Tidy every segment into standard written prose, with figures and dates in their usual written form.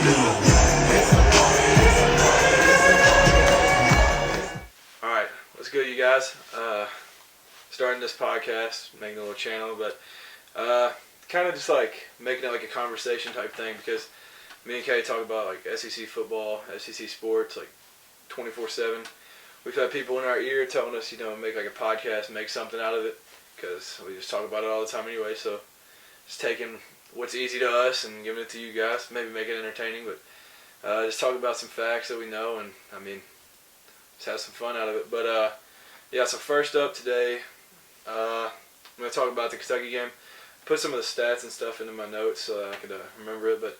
Alright, what's good, you guys? Starting this podcast, making a little channel, but kind of just like making it like a conversation type thing, because me and Cade talk about like SEC football, SEC sports, like 24/7. We've had people in our ear telling us, make like a podcast, make something out of it, because we just talk about it all the time anyway. So just taking what's easy to us and giving it to you guys, maybe make it entertaining, but just talk about some facts that we know, and just have some fun out of it. But yeah, so first up today, I'm going to talk about the Kentucky game. Put some of the stats and stuff into my notes so that I could remember it, but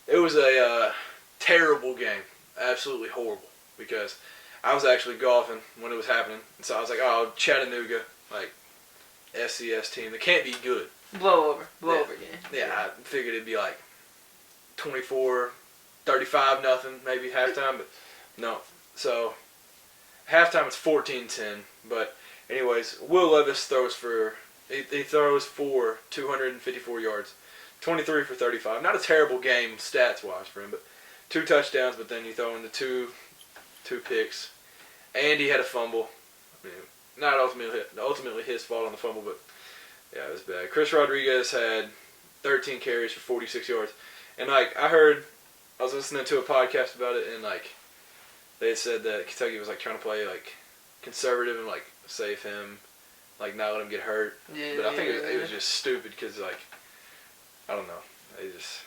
it was a terrible game, absolutely horrible, because I was actually golfing when it was happening, and so I was like, oh, Chattanooga, like, FCS team, they can't be good. Blow over game. Yeah, I figured it'd be like 24, 35, nothing, maybe halftime, but no. So, halftime it's 14-10, but anyways, Will Levis throws for 254 yards, 23 for 35. Not a terrible game stats-wise for him, but 2 touchdowns, but then you throw in the two picks, and he had a fumble. Not ultimately his fault on the fumble, but yeah, it was bad. Chris Rodriguez had 13 carries for 46 yards, and I was listening to a podcast about it, and like they said that Kentucky was like trying to play like conservative and like save him, like not let him get hurt. Yeah, but I think it was just stupid because like I don't know, he just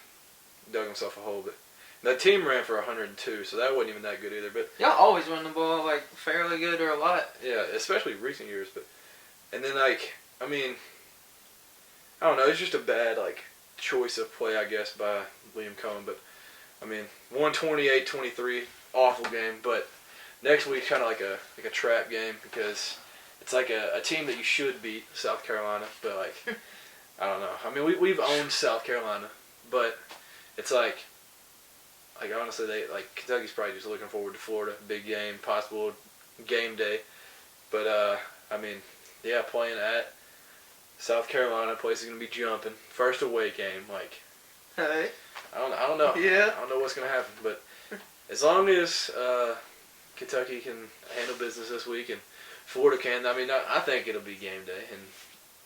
dug himself a hole. But that team ran for 102, so that wasn't even that good either. But y'all always run the ball like fairly good or a lot. Yeah, especially recent years. But and then like I don't know, it's just a bad like choice of play, I guess, by Liam Cohen. But 128-23, awful game. But next week's kind of like a trap game because it's like a team that you should beat, South Carolina. But like I don't know. We've owned South Carolina, but it's like honestly, Kentucky's probably just looking forward to Florida, big game, possible game day. But yeah, playing at South Carolina, place is gonna be jumping. First away game, like. Hey. I don't know. Yeah. I don't know what's gonna happen, but as long as Kentucky can handle business this week and Florida can, I think it'll be game day, and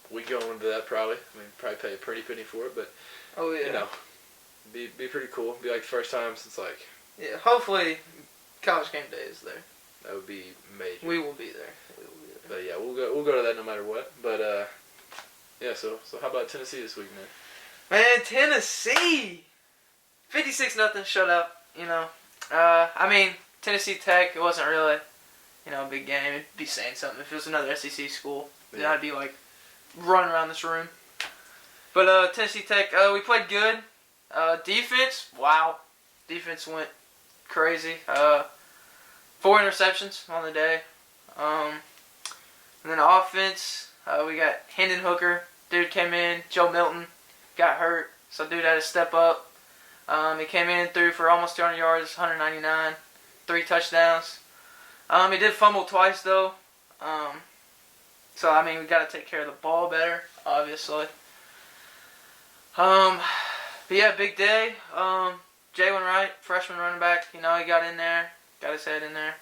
we go into that probably. Probably pay a pretty penny for it, but oh yeah, be pretty cool. Be like the first time since like. Yeah, hopefully, College game day is there. That would be major. We will be there. But yeah, we'll go to that no matter what. But yeah. So how about Tennessee this week, man? Man, Tennessee, 56-0 shutout. Tennessee Tech. It wasn't really, a big game. It'd be saying something if it was another SEC school. Then I'd be like running around this room. But Tennessee Tech, we played good. Defense, wow. Defense went crazy. 4 interceptions on the day. And then offense, we got Hendon Hooker. Dude came in. Joe Milton got hurt, so dude had to step up. He came in and threw for almost 200 yards, 199, 3 touchdowns. He did fumble twice, though. So, we got to take care of the ball better, obviously. But yeah, big day. Jalen Wright, freshman running back, he got in there, got his head in there.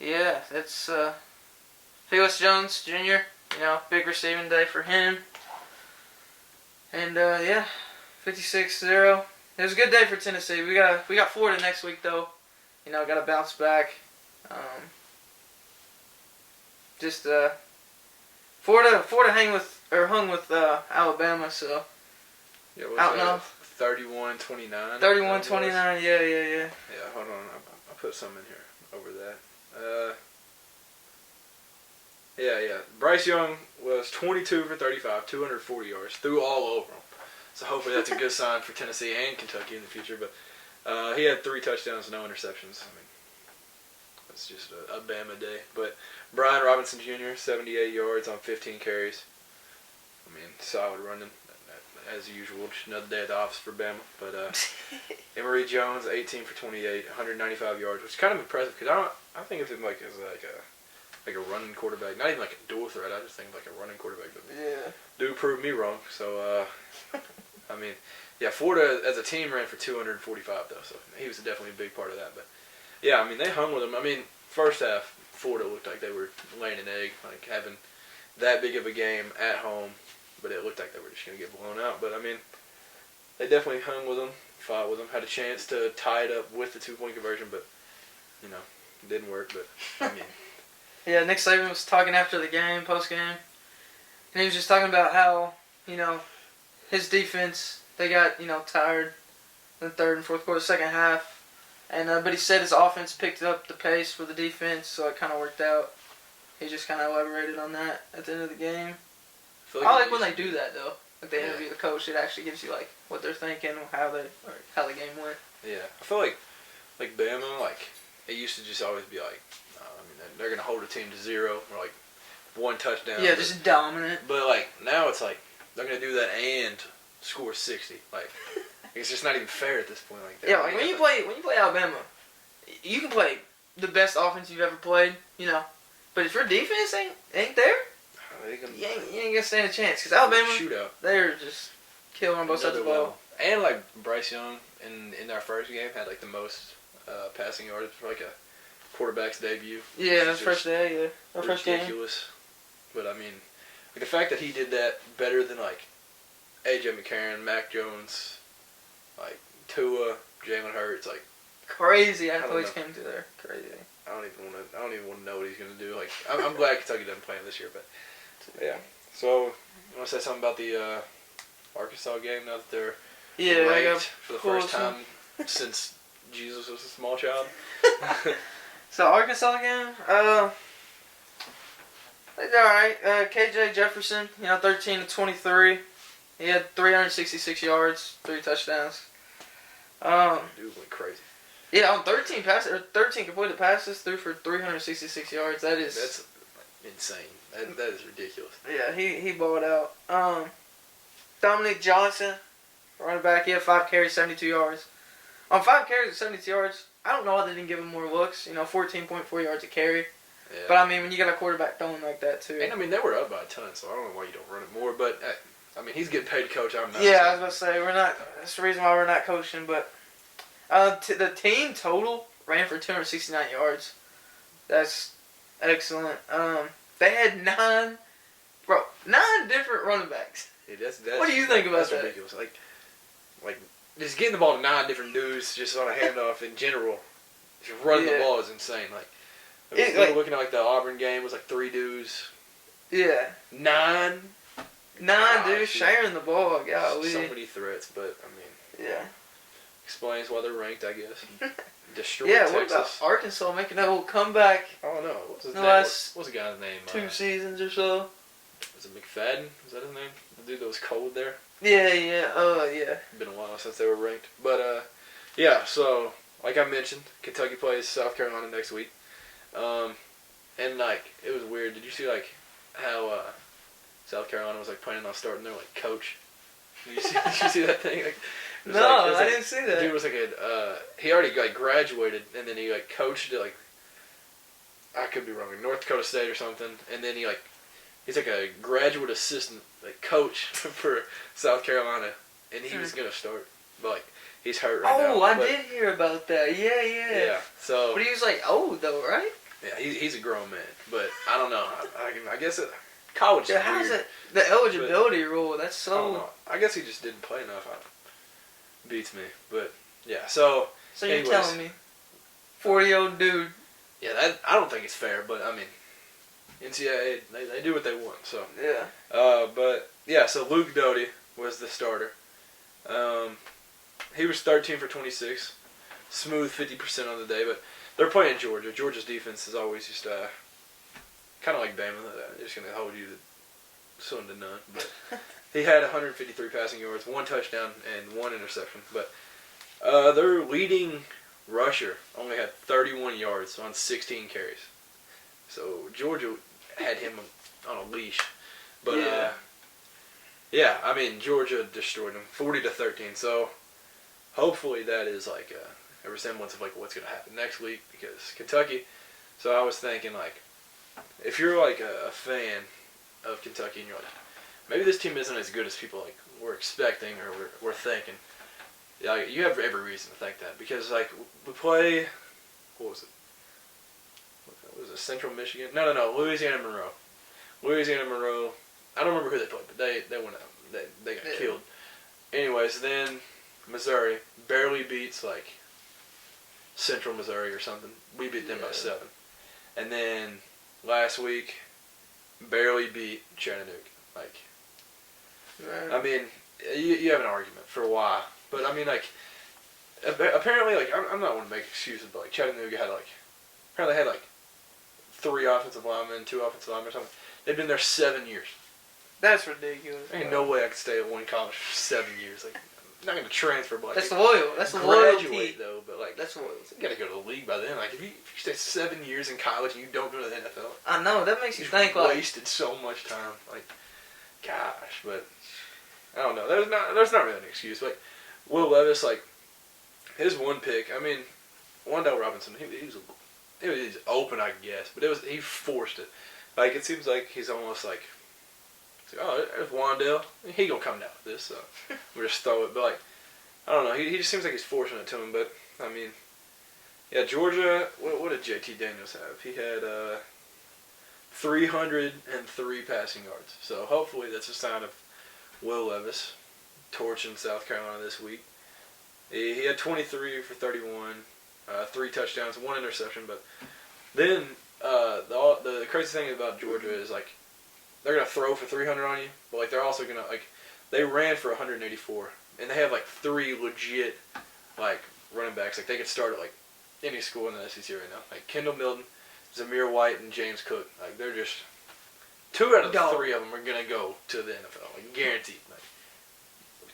Yeah, it's Felix Jones Jr., big receiving day for him. And yeah, 56-0. It was a good day for Tennessee. We got Florida next week though. Got to bounce back. Florida hung with Alabama, so yeah, I don't know. 31-29. 31-29. Yeah. Yeah, hold on. I'll put some in here over that. Yeah. Bryce Young was 22 for 35, 240 yards, threw all over them. So hopefully that's a good sign for Tennessee and Kentucky in the future. But he had 3 touchdowns, no interceptions. It's just a Bama day. But Brian Robinson Jr., 78 yards on 15 carries. Solid running as usual. Just another day at the office for Bama. But Emory Jones, 18 for 28, 195 yards, which is kind of impressive because I think of him like as like a running quarterback, not even like a dual threat. I just think like a running quarterback. But yeah. Dude proved me wrong. So I mean, yeah, Florida as a team ran for 245 though, so he was definitely a big part of that. But yeah, I mean they hung with them. I mean, first half Florida looked like they were laying an egg, like having that big of a game at home, but it looked like they were just gonna get blown out. But I mean, they definitely hung with them, fought with them, had a chance to tie it up with the 2-point conversion, but you know, it didn't work. But I mean, Yeah, Nick Saban was talking after the game, post game, and he was just talking about how his defense, they got tired in the third and fourth quarter, second half, and but he said his offense picked up the pace for the defense, so it kind of worked out. He just kind of elaborated on that at the end of the game. feel I like it when they used to do be- that though. Like they Yeah. interview the coach, it actually gives you like what they're thinking, how the game went. Yeah, I feel like Bama, like it used to just always be like, I mean, they're gonna hold a team to 0 or like 1 touchdown. Yeah, but, just dominant. But like now it's like they're gonna do that and score 60. Like it's just not even fair at this point. Like that. Yeah, like when you play Alabama, you can play the best offense you've ever played, but if your defense ain't there, They can you ain't gonna stand a chance. Because Alabama, shootout. they're just killing on both sides of the ball. And like Bryce Young in our first game had like the most passing yards for like a quarterback's debut. Yeah, Which is first day, yeah, our first game. ridiculous. But I mean, like the fact that he did that better than like AJ McCarron, Mac Jones, like Tua, Jalen Hurts, like Crazy don't athletes know. came through there. Crazy. I don't even want to know what he's gonna do. Like I'm glad Kentucky doesn't play him this year, but yeah. So you want to say something about the Arkansas game now that they're Yeah, I ranked got for the cool first time since Jesus was a small child? So Arkansas game, they did all right. KJ Jefferson, 13 to 23. He had 366 yards, 3 touchdowns. Dude went crazy. Yeah, on 13 passes, or 13 completed passes, threw for 366 yards. That's insane. That is ridiculous. Yeah, he balled out. Dominic Johnson, running back, he had 5 carries, 72 yards. On 5 carries and 72 yards, I don't know why they didn't give him more looks. 14.4 yards a carry. Yeah. But I mean, when you got a quarterback throwing like that too. And I mean, they were up by a ton, so I don't know why you don't run it more. But I mean, he's getting paid to coach. I'm not. Yeah, I so- was about to say we're not. That's the reason why we're not coaching. But the team total ran for 269 yards. That's excellent. They had 9 different running backs. Yeah, that's What do you think about that's that? ridiculous. Like just getting the ball to 9 different dudes just on a handoff in general. Just running the Yeah. ball is insane. Like, It, we were like- looking at like the Auburn game it was like 3 dudes, Yeah, 9. 9 dudes shoot. sharing the ball. Golly. So many threats, but I mean, Yeah. explains why they're ranked, I guess. Destroyed Yeah. What about Texas. Arkansas making that little comeback I don't know. What's his the name? last What's the guy's name? 2 seasons or so? Was it McFadden? Was that his name? The dude that was cold there? Yeah. Yeah. Been a while since they were ranked. But, yeah, so, like I mentioned, Kentucky plays South Carolina next week. And, like, it was weird. Did you see, like, how South Carolina was, like, planning on starting their, like, coach? Did you see that thing? Like, it was No, like- it was I like- didn't see the that. dude was, like, he already, like, graduated, and then he, like, coached at, like, I could be wrong, like North Dakota State or something. And then he's like a graduate assistant, like coach for South Carolina, and he was gonna start, but like he's hurt right now. Oh, I but, did hear about that. Yeah. Yeah. So But he was like old though, right? yeah, he's a grown man, but I don't know. I guess college Yeah, is how's weird. it? The eligibility rule. That's I don't so. know. I guess he just didn't play enough. Beats me, but yeah. So So you're anyways. telling me, 40-year-old dude. yeah, that I don't think it's fair, but I mean, NCAA they do what they want, so. Yeah. But yeah, so Luke Doty was the starter. He was 13 for 26, smooth 50% on the day. But they're playing Georgia. Georgia's defense is always just kind of like Bama. They're just gonna hold you to something to none. But he had 153 passing yards, 1 touchdown, and 1 interception. But their leading rusher only had 31 yards on 16 carries. So Georgia had him on a leash. But yeah, I mean Georgia destroyed them 40-13. So hopefully that is like a resemblance of like what's gonna happen next week because Kentucky. So I was thinking like if you're like a fan of Kentucky and you're like maybe this team isn't as good as people like we're expecting or we're thinking. Yeah, you have every reason to think that because like we play, what was it? What was it? Central Michigan? No. Louisiana Monroe. Louisiana Monroe. I don't remember who they played, but they went out. They got killed. Anyways, then Missouri barely beats like Central Missouri or something. We beat them by 7, and then last week barely beat Chattanooga. Like, I mean, you have an argument for why, but I mean, like, apparently, like, I'm not one to make excuses, but like Chattanooga apparently had like 3 offensive linemen, 2 offensive linemen or something. They've been there 7 years. That's ridiculous. Ain't no way I could stay at one college for 7 years. Like, I'm not gonna transfer, but like, that's loyal. That's graduate loyalty. though. But like, that's loyalty. You gotta go to the league by then. Like, if you stay 7 years in college and you don't go to the NFL, I know that makes you you've think like wasted so much time. Like, gosh, but I don't know. There's not really an excuse. Like, Will Levis, like, his one pick. I mean, Wandale Robinson. He was open, I guess, but he forced it. Like, it seems like he's almost like, oh, there's Wandale. He gonna come down with this, so we'll just throw it. But like, I don't know. He just seems like he's forcing it to him. But I mean, yeah, Georgia. What did JT Daniels have? He had 303 passing yards. So hopefully that's a sign of Will Levis torching South Carolina this week. He had 23 for 31, 3 touchdowns, 1 interception. But then the crazy thing about Georgia is like they're gonna throw for 300 on you, but like they're also gonna like they ran for 184, and they have like 3 legit like running backs. Like they could start at like any school in the SEC right now. Like Kendall Milton, Zamir White, and James Cook. Like they're just 2 out of the 3 of them are gonna go to the NFL, like guaranteed. Like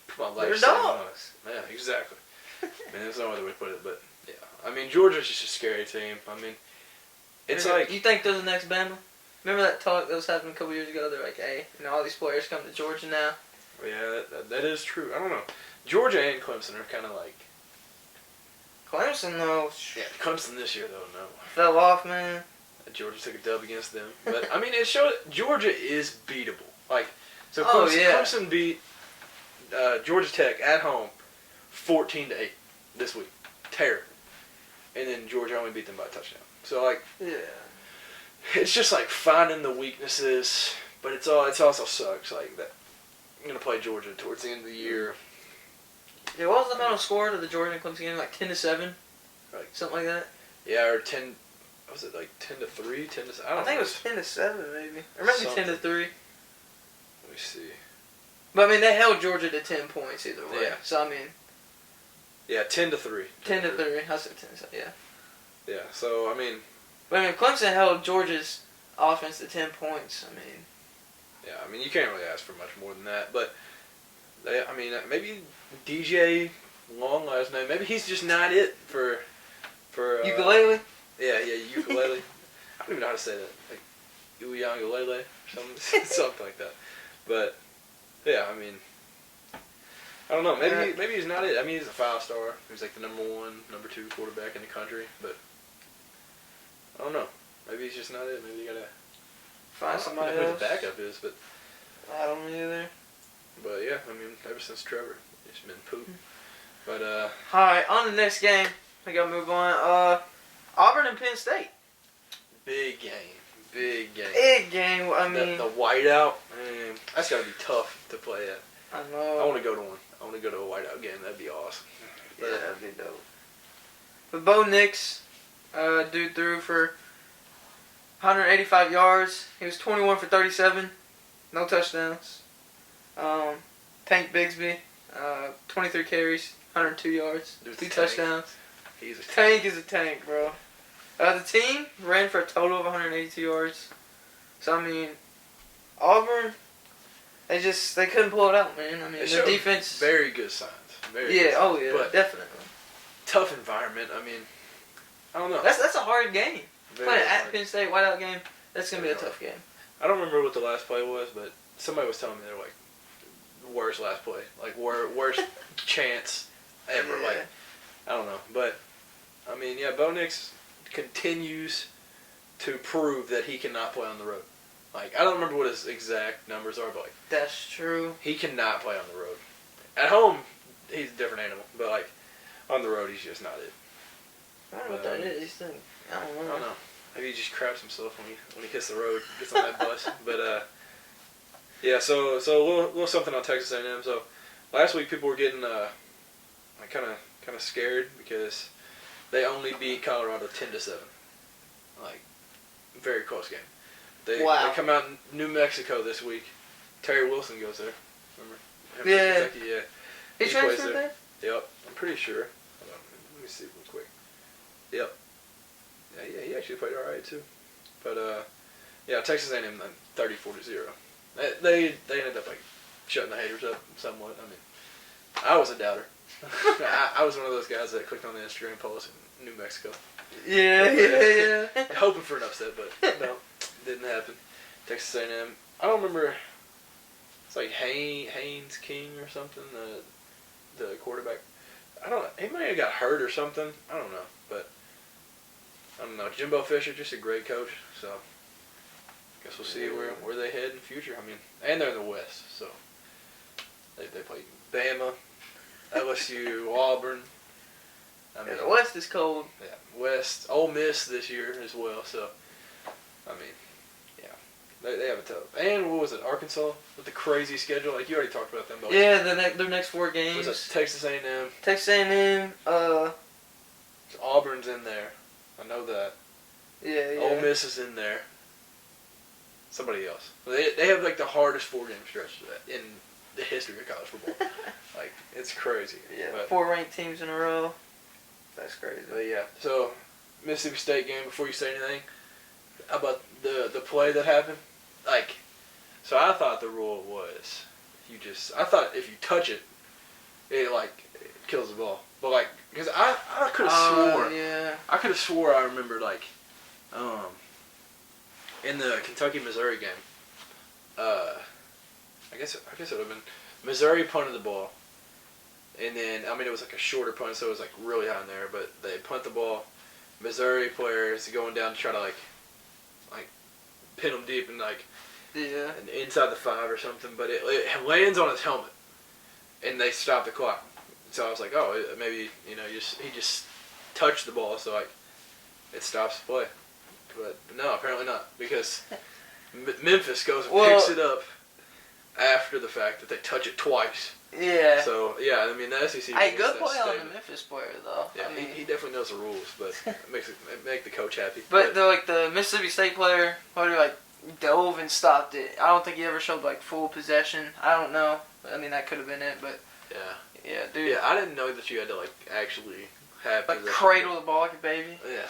put my life savings on us. Yeah, exactly. I mean, there's no other way to put it, but yeah. I mean, Georgia's just a scary team. I mean, it's like you think they're the next Bama? Remember that talk that was happening a couple years ago? They're like, hey, all these players come to Georgia now. Yeah, that is true. I don't know. Georgia and Clemson are kind of like. Clemson, though. Yeah, Clemson this year, though, no. Fell off, man. Georgia took a dub against them. But, I mean, it showed Georgia is beatable. Like, so Clemson beat Georgia Tech at home 14-8 this week. Terrible. And then Georgia only beat them by a touchdown. So, like, yeah. It's just like finding the weaknesses, but it also sucks like that. I'm gonna play Georgia towards the end of the year. Yeah, what was the final score to the Georgia and Clemson game? Like 10-7, like something like that. Yeah, or 10. Was it like 10-3, 10-7? I think it was 10-7 maybe. Or maybe 10-3. Let me see. But I mean, they held Georgia to 10 points either way. Yeah. So I mean. Yeah, 10-3. 10-3. I said 10. Yeah. Yeah. So I mean. But I mean, Clemson held Georgia's offense to 10 points. I mean. Yeah, I mean, you can't really ask for much more than that. But, I mean, maybe DJ Long last name. Maybe he's just not it for ukulele? Yeah, ukulele. I don't even know how to say that. Like, Uyangalele or something, something like that. But, yeah, I mean, I don't know. Maybe he's not it. I mean, he's a 5-star. He's like the number 1, number 2 quarterback in the country. But, I don't know. Maybe he's just not it. Maybe you gotta find somebody else. I don't know who the backup is, but I don't know either. But yeah, I mean, ever since Trevor, it's been poop. But all right, on to the next game. We gotta move on. Auburn and Penn State. Big game. Big game. Big game. I mean, the whiteout. Man, that's gotta be tough to play at. I know. I want to go to one. I want to go to a whiteout game. That'd be awesome. Yeah, that'd be dope. But Bo Nix, dude threw for 185 yards. He was 21 for 37. No touchdowns. Tank Bigsby, 23 carries, 102 yards, Dude's 2 a tank. touchdowns. He's a Tank is a tank, bro. The team ran for a total of 182 yards. So, I mean, Auburn, they couldn't pull it out, man. I mean, their defense. Very good signs. But definitely. Tough environment. I mean, I don't know. That's a hard game. Playing at hard. Penn State, whiteout game, that's going to be a tough game. I don't remember what the last play was, but somebody was telling me they're like, worst last play. Like, worst chance ever. Yeah. Like, I don't know. But, I mean, yeah, Bo Nix continues to prove that he cannot play on the road. Like, I don't remember what his exact numbers are, but like, that's true. he cannot play on the road. At home, he's a different animal, but like on the road, he's just not it. I don't know what that is. I don't know. Maybe he just craps himself when he hits the road, gets on that bus. But yeah. So a little something on Texas A&M. So last week people were getting like kind of scared because they only beat Colorado 10-7. Like very close game. They come out in New Mexico this week. Terry Wilson goes there. Remember? Yeah. Kentucky, yeah. He transferred there? Yep. I'm pretty sure. Hold on. Let me see real quick. Yep. Yeah, he actually played alright too. But yeah, Texas A&M 34-0. They ended up like shutting the haters up somewhat. I mean, I was a doubter. I was one of those guys that clicked on the Instagram post in New Mexico. Yeah. Hoping for an upset, but no, didn't happen. Texas A&M. I don't remember. It's like Haynes King or something. The quarterback. He might have got hurt or something. I don't know, but I don't know. Jimbo Fisher, just a great coach. So guess we'll see where they head in the future. I mean, and they're in the West, so they play Bama, LSU, Auburn. I mean, the West is cold. Yeah, West, Ole Miss this year as well. So I mean, yeah, they have a tough. And what was it, Arkansas with the crazy schedule? Like you already talked about them. But yeah, their next 4 games. Was it Texas A&M? Texas A&M. Auburn's in there. I know that. Yeah. Ole Miss is in there. Somebody else. They have like the hardest 4-game stretch in the history of college football. Like it's crazy. Yeah. But, 4 ranked teams in a row. That's crazy. But yeah. So Mississippi State game. Before you say anything, how about the play that happened? Like, so I thought the rule was I thought if you touch it, it kills the ball. But like, because I could have swore. Yeah. I could have swore I remember like, in the Kentucky-Missouri game, I guess it would have been Missouri punted the ball, and then it was like a shorter punt, so it was like really high in there. But they punt the ball. Missouri players going down to try to like pin them deep and like inside the 5 or something. But it lands on his helmet, and they stop the clock. So I was like, oh, maybe he just touched the ball, so like it stops the play. But no, apparently not, because Memphis goes and picks it up after the fact that they touch it twice. Yeah. So yeah, I mean the SEC. Hey, good play on the Memphis player though. Yeah, he definitely knows the rules, but it make the coach happy. But the Mississippi State player, dove and stopped it. I don't think he ever showed like full possession. I don't know. I mean that could have been it, but yeah, dude. Yeah, I didn't know that you had to like actually have like cradle the ball like a baby. Yeah.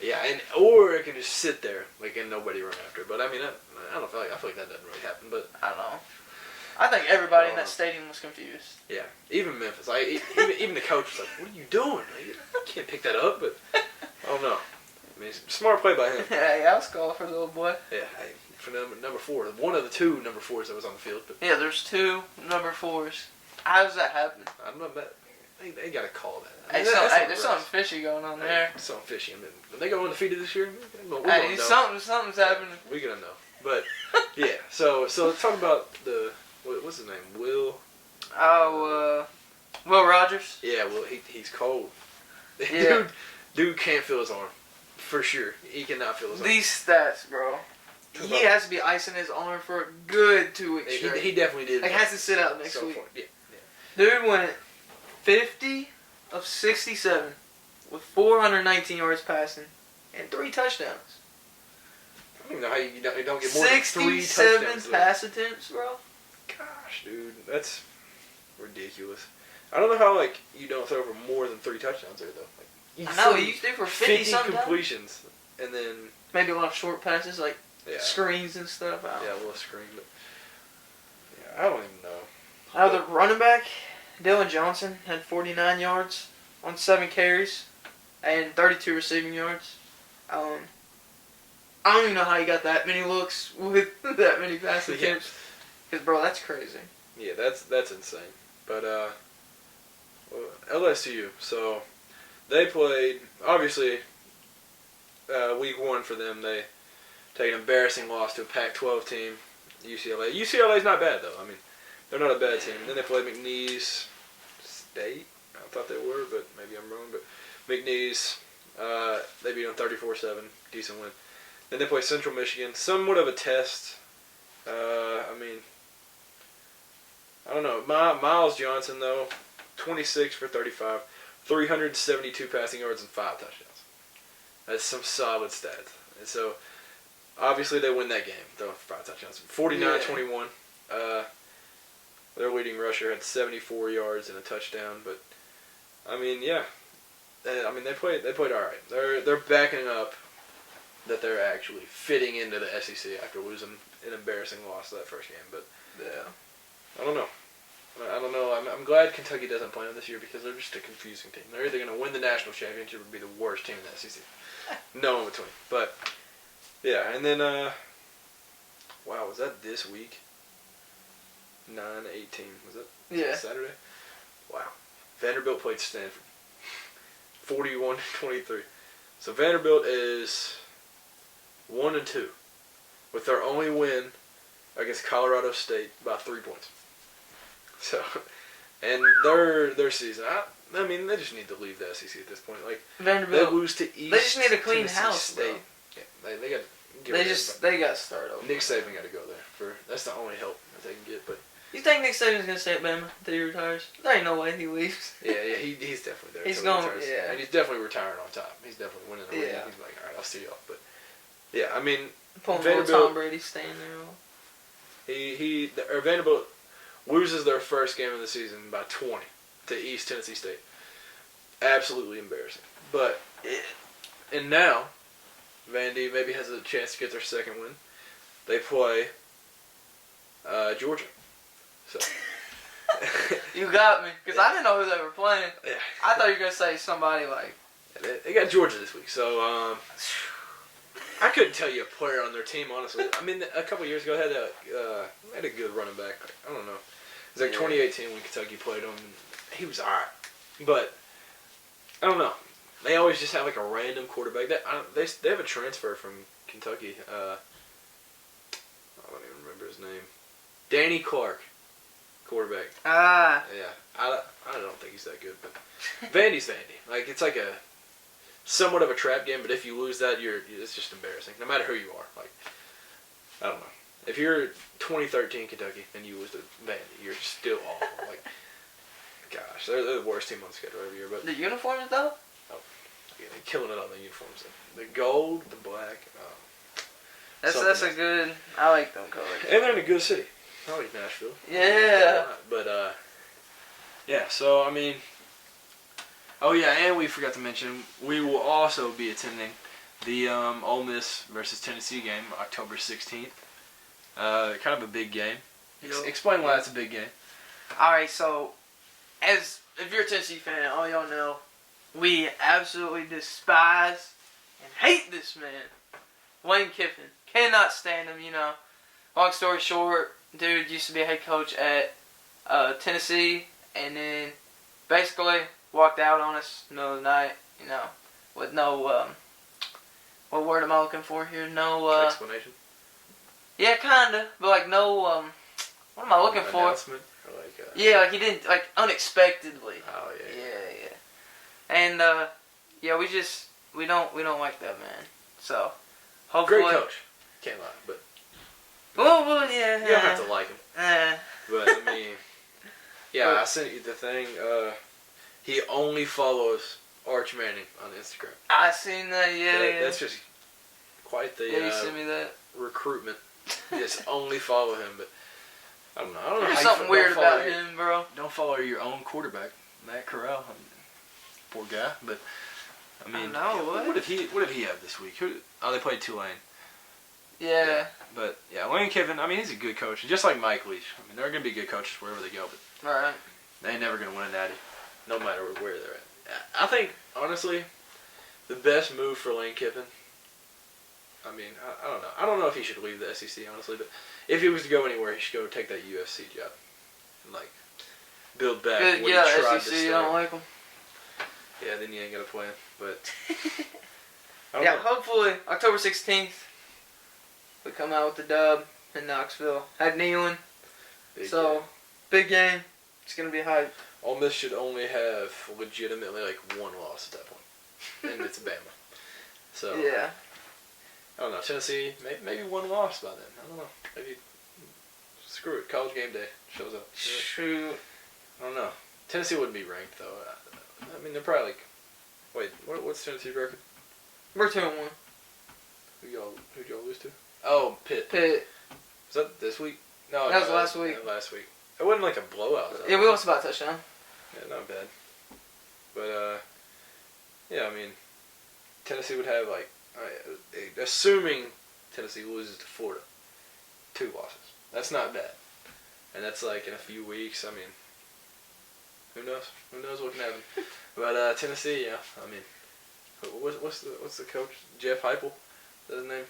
Yeah, or it can just sit there like and nobody run after it. But I mean, I don't feel like that doesn't really happen. But I don't know. I think everybody in that stadium was confused. Yeah, even Memphis. Even the coach was like, "What are you doing? You can't pick that up." But I don't know. I mean, smart play by him. Hey, I was calling for the little boy. Yeah, hey, for number 4, one of the 2 number 4s that was on the field. But yeah, there's 2 number 4s. How does that happen? I don't know, but they got to call that. Hey, there's something fishy going on there. Something fishy. I mean, are they going undefeated this year? Hey, something's happening. We're gonna know. But yeah, so let's talk about what's his name? Will Rogers. Yeah, well he's cold. Yeah. Dude can't feel his arm. For sure. He cannot feel his arm. These stats, bro. He has to be icing his arm for a good 2 weeks straight. He definitely did. Like, has to sit out next week. Yeah. Dude went 50 of 67 with 419 yards passing and 3 touchdowns. I don't even know how you don't get more than 3 touchdowns. 67 pass attempts, bro. Gosh, dude, that's ridiculous. I don't know how you don't throw for more than 3 touchdowns there though. I know, he used to do for 50 completions, and then maybe a lot of short passes screens and stuff. Yeah, a little screen. But yeah, I don't even know. Now the running back, Dylan Johnson, had 49 yards on 7 carries and 32 receiving yards. I don't even know how he got that many looks with that many pass attempts. Because, bro, that's crazy. Yeah, that's insane. But LSU, so they played, obviously, week 1 for them, they take an embarrassing loss to a Pac-12 team, UCLA. UCLA's not bad, though. I mean, they're not a bad team. And then they play McNeese State. I thought they were, but maybe I'm wrong. But McNeese, they beat them 34-7, decent win. Then they play Central Michigan, somewhat of a test. I mean, I don't know. Miles Johnson though, 26 for 35, 372 passing yards and 5 touchdowns. That's some solid stats. And so, obviously they win that game, though, 5 touchdowns. 49-21. Their leading rusher had 74 yards and a touchdown. But, I mean, yeah. I mean, they played all right. They're backing up that they're actually fitting into the SEC after losing an embarrassing loss that first game. But, yeah, I don't know. I'm glad Kentucky doesn't play them this year because they're just a confusing team. They're either going to win the national championship or be the worst team in the SEC. No in between. But, yeah, and then, wow, was that this week? 9-18, was that Saturday? Wow. Vanderbilt played Stanford. 41-23. So Vanderbilt is 1-2 with their only win against Colorado State by 3 points. So, and their season, I mean, they just need to leave the SEC at this point. Like Vanderbilt, they lose to East. They just need a clean Tennessee house, State. bro. Yeah, they got. They got to start over. Nick Saban got to go there. That's the only help that they can get. But you think Nick Saban's gonna stay at Bama until he retires? There ain't no way he leaves. yeah, he's definitely there. He's going. Yeah, and he's definitely retiring on top. He's definitely winning the ring. He's like, all right, I'll see y'all. But yeah, I mean, Vanderbilt, Tom Brady staying there. Vanderbilt loses their first game of the season by 20 to East Tennessee State. Absolutely embarrassing. But and now Vandy maybe has a chance to get their second win. They play Georgia. So you got me, because I didn't know who they were playing. Yeah. I thought you were gonna say somebody like. They got Georgia this week, so I couldn't tell you a player on their team, honestly. I mean, a couple years ago, they had a good running back. I don't know. It was like 2018 when Kentucky played him. He was alright, but I don't know. They always just have like a random quarterback. They have a transfer from Kentucky. I don't even remember his name. Danny Clark, quarterback. Yeah. I don't think he's that good, but Vandy's Vandy. Like it's like a somewhat of a trap game, but if you lose that, it's just embarrassing. No matter who you are. Like I don't know. If you're 2013 Kentucky and you lose to Vandy, you're still awful. Like gosh, they're the worst team on the schedule every year. But the uniforms though. Oh, yeah, they're killing it on the uniforms. The gold, the black. That's a good. I like them colors. And they're in a good city. I like Nashville. Yeah. But yeah. So I mean. Oh yeah, and we forgot to mention we will also be attending the Ole Miss versus Tennessee game October 16th. Kind of a big game. Explain why it's a big game. All right, so if you're a Tennessee fan, all y'all know we absolutely despise and hate this man, Lane Kiffin. Cannot stand him. Long story short, dude used to be a head coach at Tennessee, and then basically walked out on us in the middle of the night, with no, what word am I looking for here? No, explanation? Yeah, kinda, but like no, what am I looking for? Announcement? Or like, yeah, like he didn't, like unexpectedly. Oh, yeah. And, we don't like that man. So, hopefully. Great coach. Can't lie, but. Well, yeah. You don't have to like him. But, I mean, yeah, I sent you the thing, he only follows Arch Manning on Instagram. I seen that, yeah. That's just quite the you sent me that. recruitment. Just only follow him, but I don't know. There's something weird about him, bro. Don't follow your own quarterback, Matt Corral. Poor guy, but I mean, what did he have this week? They played Tulane. Yeah. But yeah, Lane Kiffin. I mean, he's a good coach, and just like Mike Leach. I mean, they're gonna be good coaches wherever they go, but all right, they ain't never gonna win a natty, no matter where they're at. I think honestly, the best move for Lane Kiffin. I mean, I don't know. I don't know if he should leave the SEC, honestly, but if he was to go anywhere, he should go take that UFC job and like build back. Yeah, SEC. You don't like him. Yeah, then you ain't gonna play him. But yeah, hopefully October 16th we come out with the dub in Knoxville. Had Nealon. So Big game. It's gonna be hype. Ole Miss should only have legitimately like one loss at that point, and it's Bama. So Yeah. I don't know. Tennessee, maybe one loss by then. I don't know. Maybe screw it. College game day shows up. Shoot. I don't know. Tennessee wouldn't be ranked though. I mean, they're probably like. Wait, what's Tennessee's record? We're 2-1. Who'd y'all lose to? Oh, Pitt. Pitt. Was that this week? No, That was last week. Yeah, last week. It wasn't like a blowout though. Yeah, we lost by a touchdown. Yeah, not bad. But yeah, I mean, Tennessee would have like, assuming Tennessee loses to Florida, 2 losses. That's not bad, and that's like in a few weeks. I mean, who knows? Who knows what can happen? But Tennessee, yeah. I mean, what's the coach? Jeff Heupel, is that his name?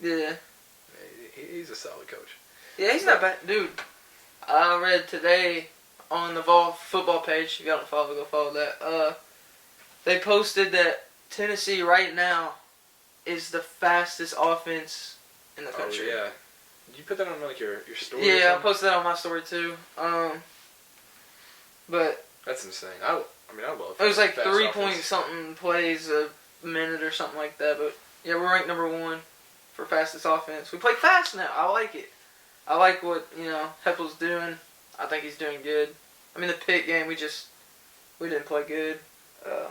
Yeah. He's a solid coach. Yeah, he's not bad, dude. I read today on the Vol football page. If you don't follow, go follow that. They posted that Tennessee right now is the fastest offense in the country. Oh yeah. Did you put that on like your story? Yeah, I posted that on my story too. But that's insane. I love it was like fast 3 offense. point something plays a minute or something like that. But yeah, we're ranked number 1 for fastest offense. We play fast now. I like it. I like what Heppel's doing. I think he's doing good. I mean, the Pitt game we didn't play good. But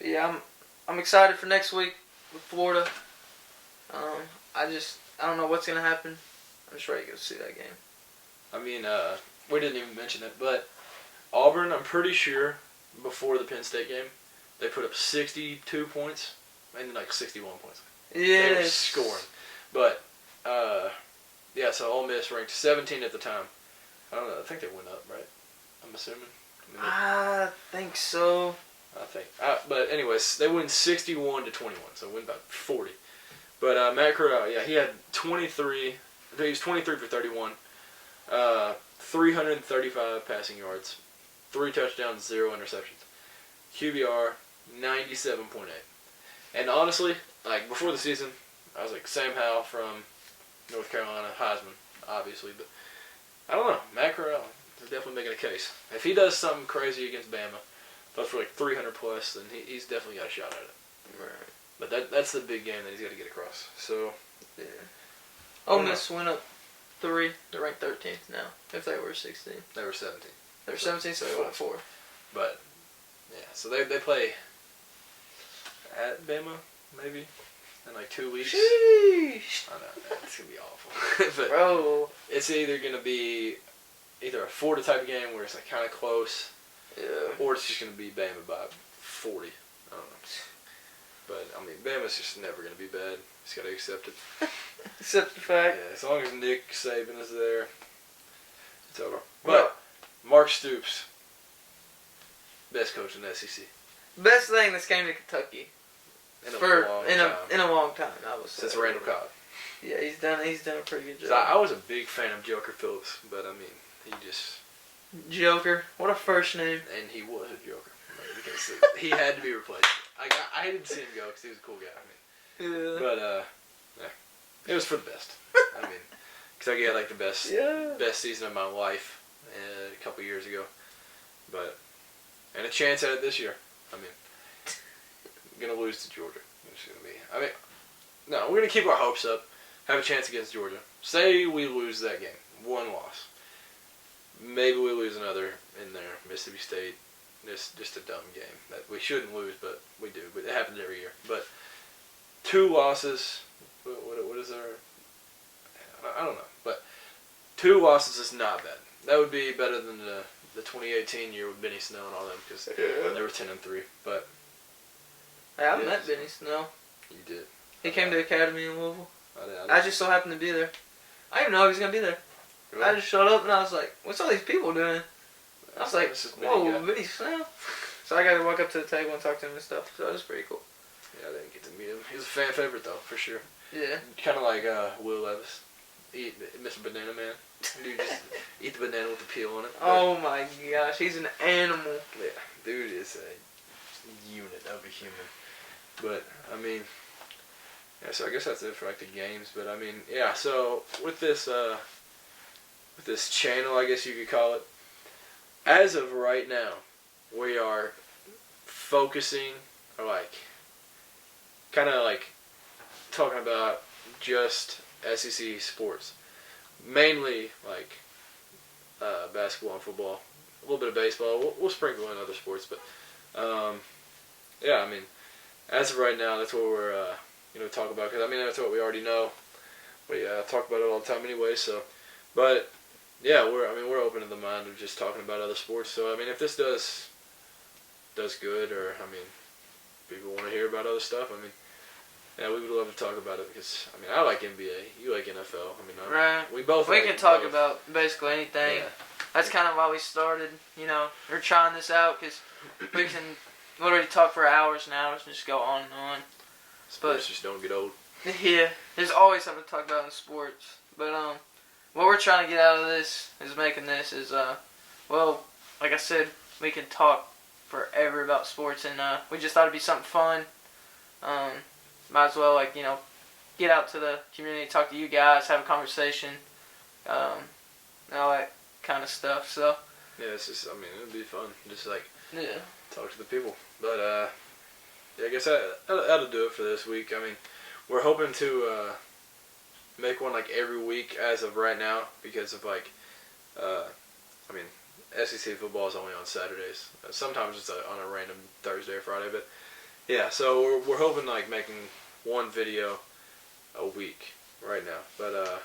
yeah, I'm excited for next week with Florida. I don't know what's gonna happen. I'm just ready to go see that game. I mean, we didn't even mention it, but Auburn, I'm pretty sure before the Penn State game, they put up 62 points and like 61 points. Yeah, they were scoring. But yeah, so Ole Miss ranked 17 at the time. I don't know. I think they went up, right? I'm assuming. I think so. I think. But anyways, they win 61-21, so win by 40. But Matt Corral, yeah, he had 23. He was 23 for 31, 335 passing yards, 3 touchdowns, 0 interceptions. QBR 97.8. And honestly, like before the season, I was like Sam Howell from North Carolina, Heisman, obviously, but I don't know. Matt Corral is definitely making a case. If he does something crazy against Bama, throws for like 300 plus, then he's definitely got a shot at it. Right. But that's the big game that he's got to get across. So yeah. Ole Miss went up 3. They're ranked 13th now. If they were 16, they were 17. They were 17, so they went up 4. But yeah, so they play at Bama maybe in like 2 weeks. Sheesh. I know it's gonna be awful. But bro, it's either gonna be either a Florida type of game where it's like kind of close, or it's just gonna be Bama by 40. I don't know. But I mean, Bama's just never gonna be bad. Just gotta accept it. Accept the fact. Yeah, as long as Nick Saban is there, it's over. But Mark Stoops, best coach in the SEC. Best thing that's came to Kentucky In a long time. I would say. Since Randall Cobb. Yeah, he's done a pretty good job. So I was a big fan of Joker Phillips, but I mean, he just Joker. What a first name. and he was a Joker. Like, because he had to be replaced. I hated to see him go because he was a cool guy. I mean, Yeah. but it was for the best. I mean, because I got like the best season of my life a couple years ago, and a chance at it this year. I mean, I'm gonna lose to Georgia. It's gonna be. I mean, no, we're gonna keep our hopes up. Have a chance against Georgia. Say we lose that game, 1 loss. Maybe we lose another in there. Mississippi State. It's just a dumb game that we shouldn't lose, but we do. But it happens every year. But 2 losses. What is there? I don't know. But 2 losses is not bad. That would be better than the 2018 year with Benny Snell and all them because they were 10-3. But Hey, I met Benny Snell. you did. He came to the academy in Louisville. I I just so happened to be there. I didn't know he was gonna be there. Really? I just showed up and I was like, "What's all these people doing?" I was like, This is "Whoa, Benny guy. Benny Snell!" So I got to walk up to the table and talk to him and stuff. So it was pretty cool. Yeah, I didn't get to meet him. He was a fan favorite though, for sure. Yeah. Kind of like Will Levis, Mr. Banana Man. Dude, just eat the banana with the peel on it. But, Oh my gosh, he's an animal. yeah, dude is a unit of a human. But I mean, yeah. So I guess that's it for like the games. But I mean, yeah. So with this with this channel, I guess you could call it. As of right now, we are focusing, or like, kind of like talking about just SEC sports. Mainly like basketball and football, a little bit of baseball. We'll sprinkle in other sports, but yeah, I mean, as of right now, that's what we're talking about. Because I mean, that's what we already know. We talk about it all the time anyway. So, but yeah, we're open to the mind of just talking about other sports. So I mean, if this does good, or I mean, people want to hear about other stuff, I mean, yeah, we would love to talk about it because I mean, I like NBA, you like NFL. I mean, right. We both. We like can talk both. about basically anything. Yeah. That's kind of why we started. We're trying this out because we can literally talk for hours and hours and just go on and on. Sports just don't get old. Yeah, there's always something to talk about in sports. But what we're trying to get out of this is making this is well, like I said, we can talk forever about sports, and we just thought it'd be something fun. Might as well get out to the community, talk to you guys, have a conversation, and all that kind of stuff. So yeah, it's just it'd be fun, just yeah, talk to the people. But yeah, I guess that'll do it for this week. I mean, we're hoping to make one like every week as of right now because of SEC football is only on Saturdays. Sometimes it's on a random Thursday or Friday, but yeah. So we're hoping like making one video a week right now. But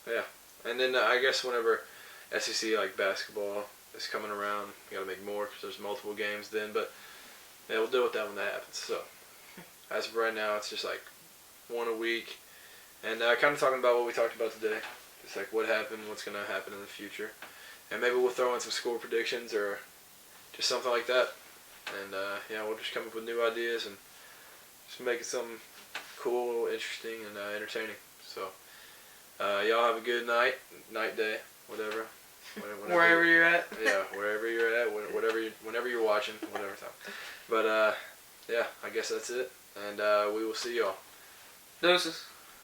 yeah, and then I guess whenever SEC like basketball is coming around, you gotta make more because there's multiple games then. But yeah, we'll deal with that when that happens. So as of right now, it's just like one a week, and kind of talking about what we talked about today. Just like what happened, what's gonna happen in the future. And maybe we'll throw in some score predictions or just something like that. And yeah, we'll just come up with new ideas and just make it something cool, interesting, and entertaining. So y'all have a good night, day, whatever. wherever you're at. Yeah, wherever you're at, whenever you're watching, whatever time. But yeah, I guess that's it. And we will see y'all. Doses.